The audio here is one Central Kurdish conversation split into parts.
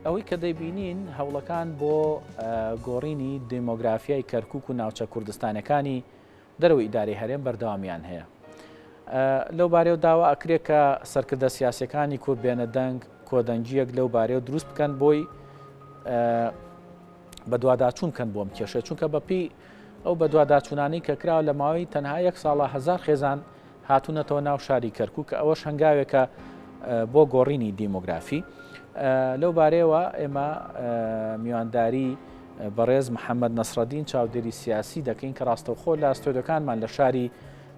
ئەوەی کە دەیبینین هەوڵەکان بۆ گۆڕینی دیمۆگرافیای کەرکووک و ناوچە کوردستانەکانی دەرەوەی ئیداری هەرێم بەردەوامیان هەیە. لەو بارەیە داوا ئەکرێت کە سەرکردە سیاسەکانی کورد بێنە دەنگ کۆدەنجیەک لەو بارەیە دروست بکەن بۆی بە دوواداچوون بکەن بۆم کێشە، چونکە بەپی ئەو بە دوواداچوونانی کە کراوە لە ماوەی تەنها 1 ساڵە 1000 خێزان هاتوونەتەوە ناو شاری کەرکووک کە ئەوەش هەنگاوێکە بۆ گۆڕینی دیمۆگرافی. لەو بارەیەوە ئێمە میوانداری بەڕێز محەممەد نەسرەدین چاودێری سیاسی دەکەین کە ڕاستەوخۆ لە ئەستۆدەکانمان لە شاری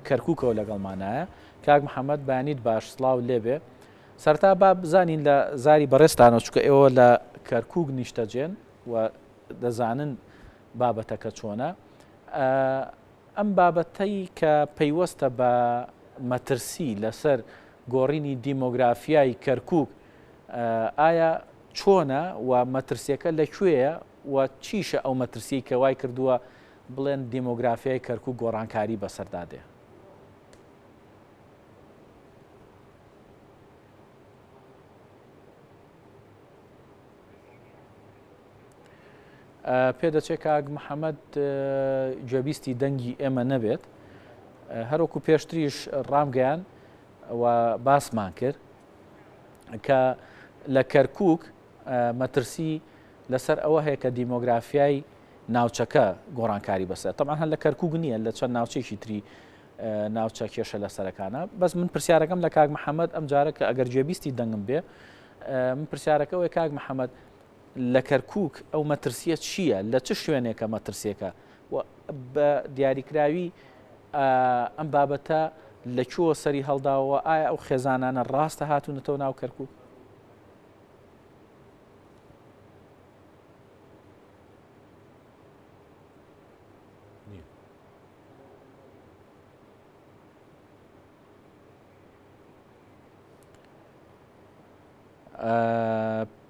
کەرکووکەوە لەگەڵمانایە. کاک محەممەد بانیت باش سڵاو لێبێ. سەرتا با بزانین لە زاری بەڕێستانەوە چکە ئێوە لە کەرکووک نیشتەجێن و دەزانن بابەتەکە چۆنە. ئەم بابەتەی کە پەیوەستە بە مەترسی لەسەر گۆڕینی دیمۆگرافیای کەرکووک ئایا چۆنە و مەترسیەکە لەکوێیە و چیشە ئەو مەترسی کە وای کردووە بڵێن دیمۆگرافیای کەرکووک گۆڕانکاری بەسەردادێ؟ پێدەچێت کاک محەممەد گوێبیستی دەنگی ئێمە نەبێت، هەروەکو پێشتریش ڕامگەیان و باسمان کرد کە لە کەرکووک مەترسی لەسەر ئەوە هەیە کە دیمۆگرافیای ناوچەکە گۆڕانکاری بەسەر تەمان هەر لە کەرکووک نییە لە چەند ناوچێکی تری ناوچە کێشە لەسەرەکانە. بەس من پرسیارەکەم لە کاک محەممەد ئەم جارە کە ئەگەر گوێبیستی دەنگم بێ من پرسیارەکەەوەی کاک محەممەد لە کەرکووک ئەو مەترسیە چییە؟ لە چ شوێنێکە مەترسیەکە بە دیاریکراوی ئەم بابەتە لەکوێوە سەری هەڵداوە؟ ئایا ئەو خێزانانە ڕاستە هاتوونەتەوە ناو کەرکووک؟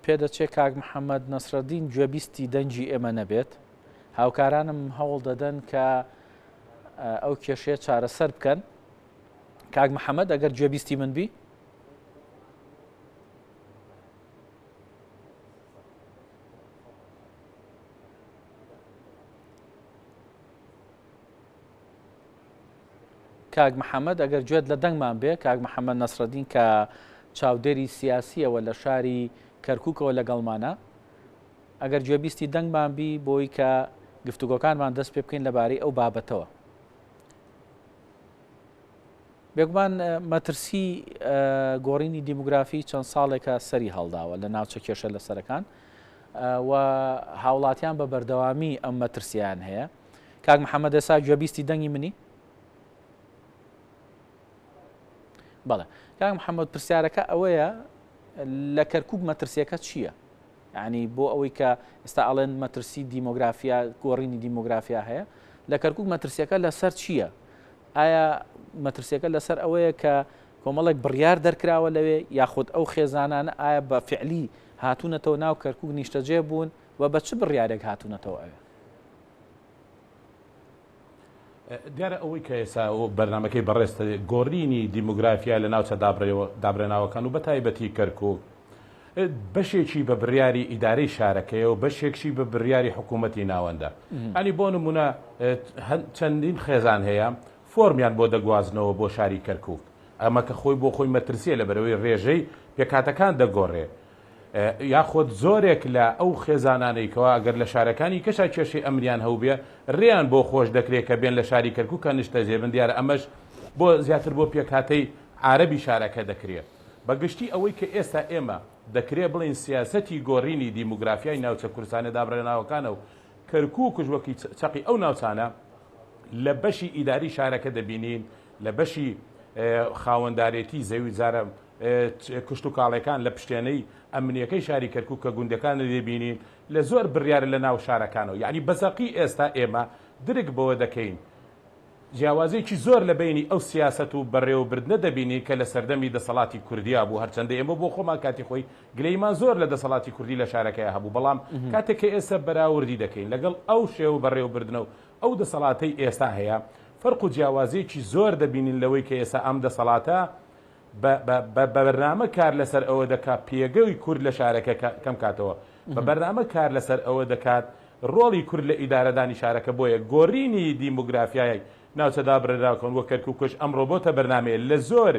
پێدەچێت کاک محەممەد نەسرەدین گوێبیستی دەنگی ئێمە نەبێت، هاوکارانم هەوڵ دەدەن کە ئەو کێشەیە چارەسەر بکەن. کاک محەممەد ئەگەر گوێبیستی من بی کاک محەممەد ئەگەر گوێت لە دەنگمان بێ کاک محەممەد نەسرەدین کە چاودێری سیاسیەوە لە شاری کەرکووکەوە لەگەڵمانە، ئەگەر گوێبیستی دەنگمان بی بۆی کە گفتوگۆکانمان دەست پێ بکەین لەبارەی ئەو بابەتەوە. بێگومان مەترسی گۆڕینی دیموگرافی چەند ساڵێکە سەری هەڵداوە لە ناوچە کێشە لەسەرەکان و هاوڵاتیان بە بەردەوامی ئەم مەترسیان هەیە. کاک محەممەد ئێستا گوێبیستی دەنگی منی؟ بەڵێ کاک محەممەد پرسیارەکە ئەوەیە لە کەرکووک مەترسیەکە چییە؟ یعنی بۆ ئەوەی کە ئێستا ئەڵێن مەترسی دیمۆگرافیا گۆڕینی دیمۆگرافیا هەیە، لە کەرکووک مەترسیەکە لەسەر چییە؟ ئایا مەترسیەکە لەسەر ئەوەیە کە کۆمەڵێک بڕیار دەرکراوە لەوێ یاخود ئەو خێزانانە ئایا بە فعلی هاتوونەتەوە ناو کەرکووک نیشتەجێ بوون و بە چ بڕیارێک هاتوونەتەوە ئەوێ؟ دیارە ئەوەی کە ئێستا بەرنمەکەی بەڕێستە گۆڕینی دیموگرافیا لە ناوچە دابرێناوەکان و بە تایبەتی کەرکووک بەشێکی بە بڕیاری ئیدارەی شارەکەیە و بەشێکشی بە بڕیاری حکوومەتی ناوەندە. ئەنی بۆ نمونە چەندین خێزان هەیە فۆرمیان بۆ دەگوازنەوە بۆ شاری کەرکووک، ئەمە کە خۆی بۆ خۆی مەترسیە لە بەرەوەی ڕێژەی پێکاتەکان دەگۆڕێ، یاخۆت زۆرێک لە ئەو خێزانانەیەکەوە ئەگەر لە شارەکانی کەشا کێشەی ئەمریان هەوبێ ڕێیان بۆ خۆش دەکرێت کە بێن لە شاری کەرکووکە نیشتەجێ بن. دیارە ئەمەش بۆ زیاتر بۆ پێکهاتەی عارەبی شارەکە دەکرێت. بەگشتی ئەوەی کە ئێستا ئێمە دەکرێت بڵین سیاسەتی گۆڕینی دیموگرافیای ناوچە کوردستانی دابرێناوەکانە و کەرکووکش وەکی چەقی ئەو ناوچانە لە بەشی ئیداری شارەکە دەبینین، لە بەشی خاوەندارێتی زەوی جارە کشت و کاڵەکان لە پشتێنەی ئەمنیەکەی شاری کەرکووک کە گوندەکانە دەبینین لە زۆر بڕیارە لە ناو شارەکانەوە. یعنی بەزەقی ئێستا ئێمە درک بەوە دەکەین جیاوازێکی زۆر لە بینی ئەو سیاست و بەڕێوەبردنە دەبینی کە لە سەردەمی دەسەڵاتی کوردیا بوو، هەرچەندە ئێمە بۆ خۆمان کاتی خۆی گلەیمان زۆر لە دەسەڵاتی کوردی لە شارەکەی هەبوو، بەڵام کاتێککە ئێستا بەراوردی دەکەین لەگەڵ ئەو شێوە بەڕێوەبردنە و ئەو دەسەڵاتەی ئێستا هەیە فەرق و جیاوازێکی زۆر دەبینین لەوەی کە ئێستا ئەم دەسەڵاتە بە بەرنامە کار لەسەر ئەوە دەکات پێگەوی کورد لە شارەکە کەم کاتەوە بە بەرنامە کار لەسەر ئەوە دەکات ڕۆڵی کورد لە ئیدارەدانی شارەکە بۆیە گۆڕینی دیموگرافیای ناوچەدا برراکەن وە کەرکووکش ئەمڕۆ بۆتە بەرنامەیە لە زۆر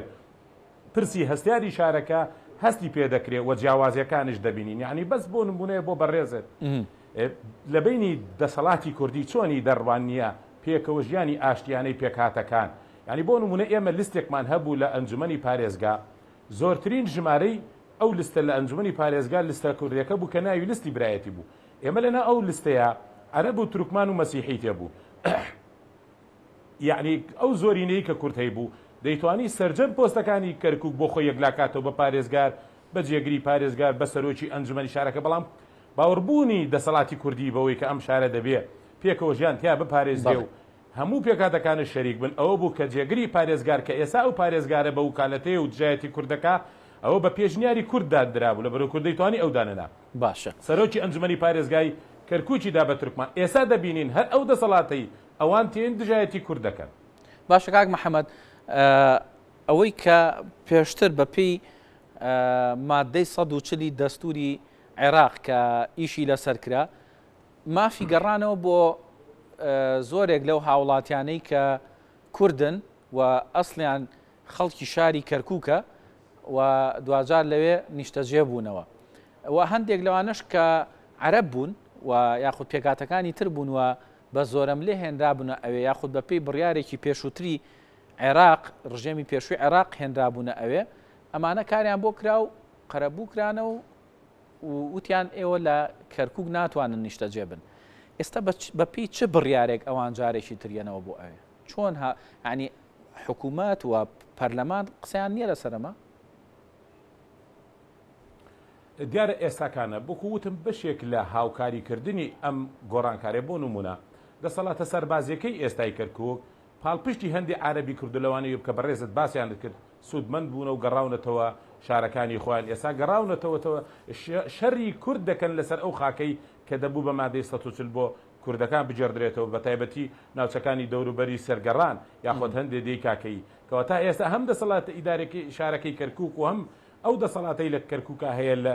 پرسی هەستیاری شارەکە هەستی پێدەکرێت وە جیاوازیەکانش دەبینین یعنی بەس بۆ نمونەیە بۆ بەڕێزت لە بینی دەسەڵاتی کوردی چۆنی دەڕوان نییە پێکەوە ژیانی ئاشتیانەی پێکهاتەکان ینی بۆ نمونە ئێمە لیستێکمان هەبوو لە ئەنجومەنی پارێزگا زۆرترین ژمارەی ئەو لستە لە ئەنجومەنی پارێزگا لستە کوردیەکە بوو کە ناوی لیستی برایەتی بوو ئێمە لەنا ئەو لستەیە عەرەب و تورکمان و مەسیحی تێبوو یعنی ئەو زۆرینەی کە کورد هەیبوو دەیتوانی سەرجەم پۆستەکانی کەرکووک بۆ خۆی یەکلاکاتەوە بە پارێزگار بە جێگری پارێزگار بە سەرۆکی ئەنجومەنی شارەکە بەڵام باوەڕبوونی دەسەڵاتی کوردی بەوەی کە ئەم شارە دەبێت پێکەوە ژیان تیا بپارێزێ و هەموو پێکاتەکانە شەریک بن ئەوە بوو کە جێگری پارێزگار کە ئێسا ئەو پارێزگارە بە وکالەتەیە و دژایەتی کوردەکە ئەوە بە پێشنیاری کورددا درابوو لە بەرەو کوردی توانی ئەو دانەنا باشە سەرۆکی ئەنجومەنی پارێزگای کەرکووکی دا بە تورکمان ئێستا دەبینین هەر ئەو دەسەڵاتەی ئەوان تێن دژایەتی کوردەکەن باشە کاک محەممەد ئەوەی کە پێشتر بەپێی مادەی 140 دەستوری عێراق کە ئیشی لەسەر کرا مافی گەڕانەوە بۆ زۆرێک لەو هاوڵاتیانەی کە کوردن و ئەسلیان خەڵکی شاری کەرکووکە و دوجار لەوێ نیشتەجێ بوونەوە و هەندێک لەوانش کە عەرەب بوون و یاخود پێکاتەکانی تر بوون و بە زۆرەم لێ هێنرابوونە ئەوێ یاخود بەپێی بڕیارێکی پێشووتری عێراق ڕژێمی پێشووی عێراق هێنرابوونە ئەوێ ئەمانە کاریان بۆ کرا و قەرەبوو کرانە و وتیان ئێوە لە کەرکووک ناتوانن نیشتەجێ بن ئێستا بەپێی چه بڕیارێک ئەوان جارێکی تریەنەوە بۆ ئەوێ چۆن ینی حکوومەت و پەرلەمان قسەیان نییە لەسەرەمە دیارە ئێستاکانە بکووتم بەشێک لە هاوکاریکردنی ئەم گۆڕانکارێ بۆ نمونە دەسەڵاتە سەربازیەکەی ئێستای کەرکووک پاڵپشتی هەندی عربی کردلەوانی کە بەڕێزت باسییان کرد سوودمەند بوونە و گەڕاونەتەوە شارەکانی خۆیان ئێستا گەڕاونەتەوەتەوە شەڕی کورد دەکەن لەسەر ئەو خاکەی کە دەبوو بە مادەی 140 بۆ کوردەکان بجێردرێتەوە بە تایبەتی ناوچەکانی دەوروبەری سەرگەڕان یاخۆت هەندێ دەی کاکەی کەەوە تا ئێستا هەم دەسەڵات ئیدارێکی شارەکەی کەرکووک و هەم ئەو دەسەڵاتەی لە کەرکووکە هەیە لە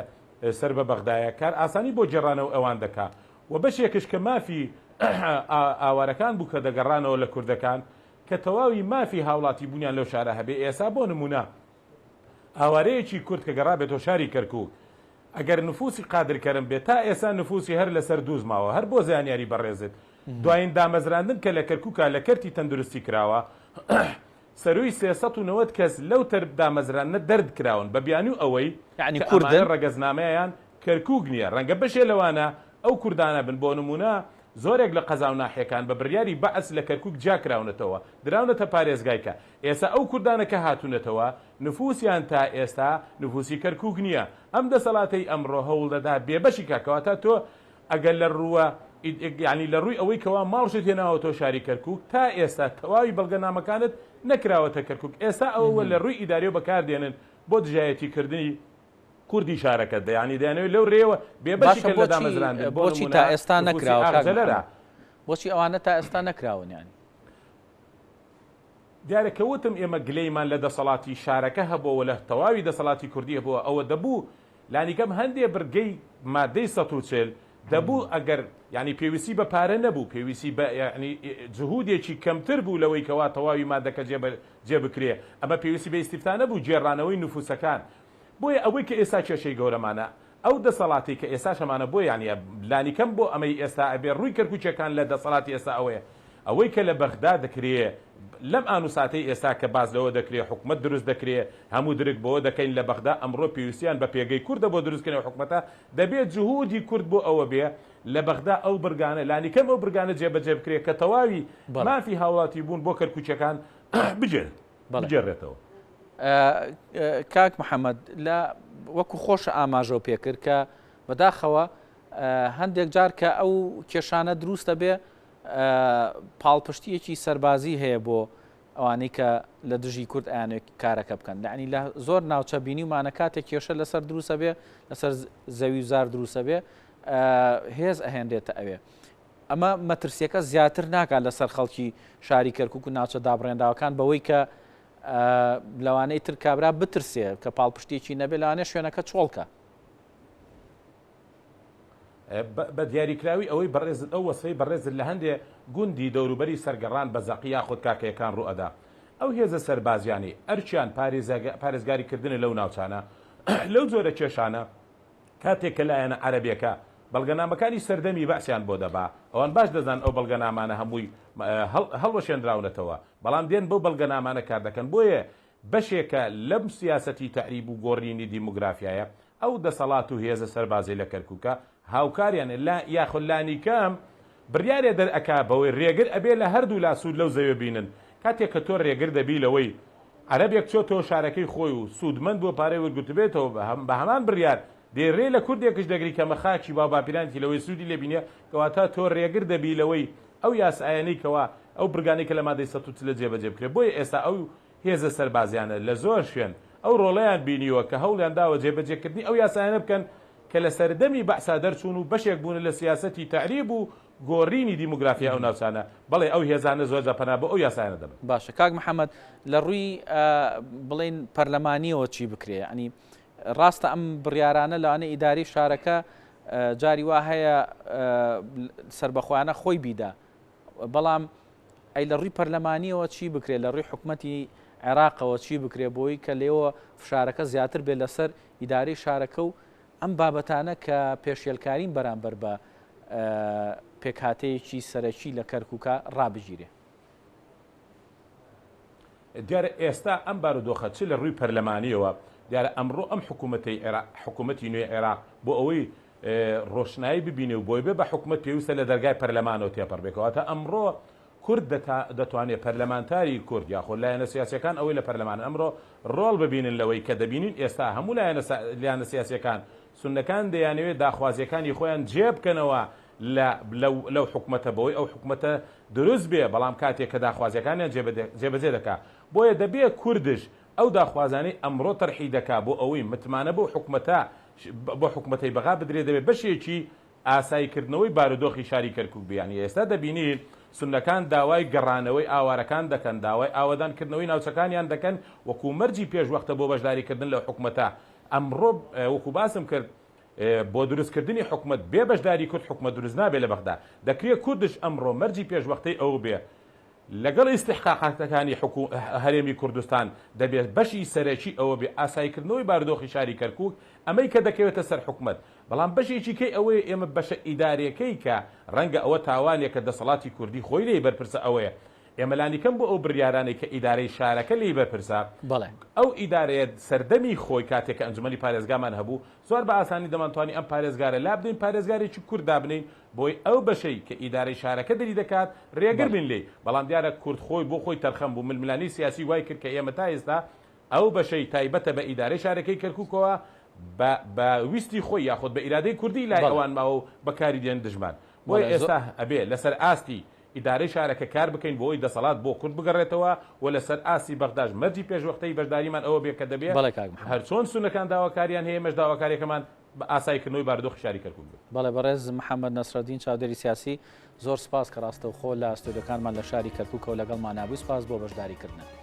سەر بە بەغدایە کار ئاسانی بۆ جێڕانەوە ئەوان دەکا و بەشێکش کە مافی ئاوارەکان بوو کە دەگەڕانەوە لە کوردەکان کە تەواوی مافی هاوڵاتی بوونیان لەو شارە هەبێ ئێسا بۆ نمونە ئاوارەیەکی کورد کە گەڕابێتەوە شاری کەرکووک ئەگەر نفوسی قادرکەرم بێت تا ئێستا نفوسی هەر لەسەر دووزماوە هەر بۆ زانیاری بەڕێزت دوایین دامەزراندن کە لە کەرکووکە لە کەرتی تەندروستی کراوە سەروی 390 کەس لەو تەر دامەزرانە دەرد کراون بە بیانی و ئەوەی یعنی کوردن ڕەگەزنامەیان کەرکووک نییە ڕەنگە بەشێ لەوانە ئەو کوردانە بن بۆ نمونە زۆرێک لە قەزاو ناحیەکان بە بڕیاری بەعس لە کەرکووک جاکراونەتەوە دراونەتە پارێزگایکە ئێستا ئەو کوردانە کە هاتوونەتەوە نفوسیان تا ئێستا نفوسی کەرکووک نییە ئەم دەسەڵاتەی ئەمڕۆ هەوڵ دەدا بێبەشی کاکەوە تا تۆ ئەگەر لە ڕووە یعنی لە ڕووی ئەوەی کەوا ماڵشت هێناوە تۆ شاری کەرکووک تا ئێستا تەواوی بەڵگەنامەکانت نەکراوەتە کەرکووک ئێستا ئەوە لە ڕووی ئیداریەوە بەکاردێنن بۆ دژایەتیکردنی کوردی شارەکەت دەیانی دەیانەوە لەو ڕێوە بێبەشی لە دامەزراندن بۆچی تا ئێستا نەکراوە بۆچی ئەوانە تا ئێستا نەکراونیانی دیارەکەوتم ئێمە گلەیمان لە دەسەڵاتی شارەکە هەبەوە لە تەواوی دەسەڵاتی کوردی هەبووە ئەوە دەبوو لانیکەم هەندێ برگەی مادەی 140 دەبوو ئەگەر ینی پێویستی بە پارە نەبوو پێویستی بە ینی جهودێکی کەمتر بوو لەوەی کەوا تەواوی مادەکە جێبکرێ ئەمە پێویستی بە ئیسیفتانە بوو جێڕانەوەی نفوسەکان بۆیە ئەوەی کە ئێستا کێشەی گەورەمانە ئەو دەسەڵاتی کە ئێستا شەمانە بۆ یانە لانیکەم بۆ ئەمەی ئێستا ئەبێ ڕووی کەرکووچەکان لە دەسەڵاتی ئێستا ئەوەی کە لە بەغدا دەکرێ لەم ئانوساتەی ئێستا کە باز لەوە دەکرێت حکومت دروست دەکرێت هەموو درک بۆەوە دەکەین لە بەغدا ئەمڕۆ پێویستیان بە پێگەی کوردە بۆ دروستکردنەوە حکومەتە دەبێت جهودی کورد بۆ ئەوە بێ لە بەغدا ئەو برگانە لانیکەم ئەو برگانە جێبەجێ بکرێت کە تەواوی مافی هاوڵاتی بوون بۆ کەرکووچەکان بجێڕێتەوە. کاک محەممەد لە وەکو خۆشە ئاماژەوە پێکرد کە بەداخەوە هەندێک جار کە ئەو کێشانە دروستە بێ پاڵپشتیەکی سەربازی هەیە بۆ ئەوانەی کە لە دژی کورد ئەیانێک کارەکە بکەن لەعنی لە زۆر ناوچە بینی ومانە کاتێک کێشە لەسەر دروستە بێ لەسەر زەوی زار دروستە بێ هێز ئەهێنرێتە ئەوێ ئەمە مەترسیەکە زیاتر ناکات لەسەر خەڵکی شاری کەرکووک و ناوچە دابڕێنداوەکان بەوەی کە لەوانەی تر کابرا بترسێ کە پاڵپشتێکی نەبێت لەوانێ شوێنەکە چۆڵکە. بە دیاریکراوی ئەوەی بەڕێز ئەو وەسفەی بەڕێزت لە هەندێ گوندی دەوروبەری سەرگەڕان بە زەقیا خۆت کاکەیەکان ڕوئەدا ئەو هێزە سەربازیانی ئەرچیان پارێزگاریکردنە لەو ناوچانە لەو جۆرە کێشانە کاتێک کە لایەنە عەرەبیەکە بەڵگەنامەکانی سەردەمی بەعسیان بۆ دەبا ئەوان باش دەزان ئەو بەڵگەنامانە هەمووی هەڵوەشێنراونەتەوە بەڵام دێن بەو بەڵگەنامانە کار دەکەن بۆیە بەشێکە لەم سیاسەتی تەعریب و گۆڕینی دیموگرافیایە ئەو دەسەڵات و هێزە سەربازی لە کەرکووکە هاوکاریان یاخلانی کەم بڕیارێ دەرئەکا بەوەی ڕێگر ئەبێ لە هەردوو لاسوود لەو زەوێ بینن کاتێک کە تۆ ڕێگر دەبی لەوەی عەرەبێک چۆتەوە شارەکەی خۆی و سوودمەند بۆ پارەی وەرگرتبێتەوە بە هەمان بڕیار دێڕێ لە کوردێکش دەگری کە مەخاکی باپیرانتی لەوەی سوودی لێبینە کەواتە تۆ ڕێگر دەبی لەوەی ئەو یاسایانەی کەوا ئەو برگانەی کە لە مادەی ١ لە جێبەجێ بکرێت بۆیە ئێستا ئەو هێزە سەربازیانە لە زۆر شوێن ئەو ڕۆڵەیان بینیوە کە هەوڵیان داوە جێبەجێکردنی ئەو یاسایانە بکەن کە لە سەردەمی بەعسا دەرچوون و بەشێک بوون لە سیاسەتی تەعریب و گۆڕینی دیموگرافیا ئەو ناوچانە بەڵێ ئەو هێزانە زۆرجە پەنا بە ئەو یاسایانە دەبن. باشە کاک محەممەد لە ڕووی بڵێن پەرلەمانیەوە چی بکرێ ئەنی ڕاستە ئەم بڕیارانە لەوانە ئیداری شارەکە جاری وا هەیە سربەخۆیانە خۆی بیدا بەڵام ئەی لە ڕووی پەرلەمانیەوە چی بکرێت لە ڕووی حکوومەتی عێراقەوە چی بکرێ بۆی کە لێوە فشارەکە زیاتر بێت لەسەر ئیداری شارەکە و ئەم بابەتانە کە پێشێلکارین بەرامبەر بە پێکهاتەیەکی سەرەکی لە کەرکووکە ڕابژیرێ. دیارە ئێستا ئەم بارودۆخە چ لە ڕووی پەرلەمانیەوە دیارە ئەمڕۆ ئەم حکوومەتی نوێ عێراق بۆ ئەوەی ڕۆشنایی ببینێ و بۆی بێ بە حکوومەت پێویستە لە دەرگای پەرلەمانەوە تێپەڕ بێکەوەتە ئەمڕۆ کورد دەتوانێت پەرلەمانتاری کورد یاخۆ لایەنە سیاسیەکان ئەوەی لە پەرلەمان ئەمڕۆ ڕۆڵ ببینن لەوەی کە دەبینین ئێستا هەموو لایەنە سیاسیەکان سونەکان دەیانەوێت داخوازیەکانی خۆیان جێبکەنەوە لەو حکوومەتە بەوەی ئەو حکوومەتە دروست بێ بەڵام کاتێک کە داخوازیەکانیان جێبەجێ دەکا بۆیە دەبێ کوردش ئەو داخوازانەی ئەمڕۆ تەرحی دەکا بۆ ئەوەی متمانە بۆ حکوومەتەی بەغا بدرێ دەبێت بەشێکی ئاساییکردنەوەی بارودۆخی شاری کەرکووک بیانی ئێستا دەبینین سونەکان داوای گەڕانەوەی ئاوارەکان دەکەن داوای ئاوەدانکردنەوەی ناوچەکانیان دەکەن وەکو مەرجی پێشوەختە بۆ بەشداریکردن لە حکوومەتە ئەمڕۆ وەکو باسم کرد بۆ دروستکردنی حکوومەت بێ بەشداری کورد حکوومەت دروست نابێت لە بەغدا دەکرێت کوردش ئەمڕۆ مەرجی پێشوەختەی ئەو بێ لەگەڵ ئیستحقاقاتەکانی هەرێمی کوردستان دەبێت بەشی سەرەکی ئەوە بێ ئاساییکردنەوەی بارودۆخی شاری کەرکووک ئەمەی کە دەکەوێتە سەر حکوومەت بەڵام بەشێکی کەی ئەوەیە ئێمە بەشە ئیدارەکەی کە ڕەنگە ئەوە تاوانێکە دەسەڵاتی کوردی خۆی لێی بەرپرسە ئەوەیە ئێمەلانیکەم بۆ ئەو بڕیارانەی کە ئیدارەی شارەکە لێی بەرپرسە ئەو ئیدارەیە سەردەمی خۆی کاتێک کە ئەنجومەنی پارێزگامان هەبوو زۆر بە ئاسانی دەمانتوانی ئەم پارێزگارە لا بدەین پارێزگارێکی کورد دابنین بۆی ئەو بەشەی کە ئیدارەی شارەکە دەری دەکات ڕێگر بین لێ بەڵام دیارە کورد خۆی بۆ خۆی تەرخەم بوو ململانی سیاسی وای کرد کە ئێمە تا ئێستا ئەو بەشەی تایبەتە بە ئیدارەی شارەکەی کەرکووکەوە بە ویستی خۆی یاخود بە ئیرادەی کوردی لای ئەوان ماوە بەکاری دێن دژمان بۆی ئێستا ئەبێ لەسەر ئاستی ئیدارەی شارەکە کار بکەین بۆی دەسەڵات بۆ کورد بگەڕێتەوە و لەسەر ئاسی بەغداش مەرجی پێشوەختەی بەشداریمان ئەوە بێ کە دەبێت هەر چۆن سونەکان داواکاریان هەیە مەش داواکاریەکەمان بە ئاساییکردنەوەی بارودۆخی شاری کەرکووک بێت. بەڵێ بەڕێز محەممەد نەسرەدین چاودێری سیاسی زۆر سپاس کە ڕاستەوخۆ لە ئەستۆدیۆکانمان لە شاری کەرکووکەوە لەگەڵمان نابوو سپاس بۆ بەشداریکردن.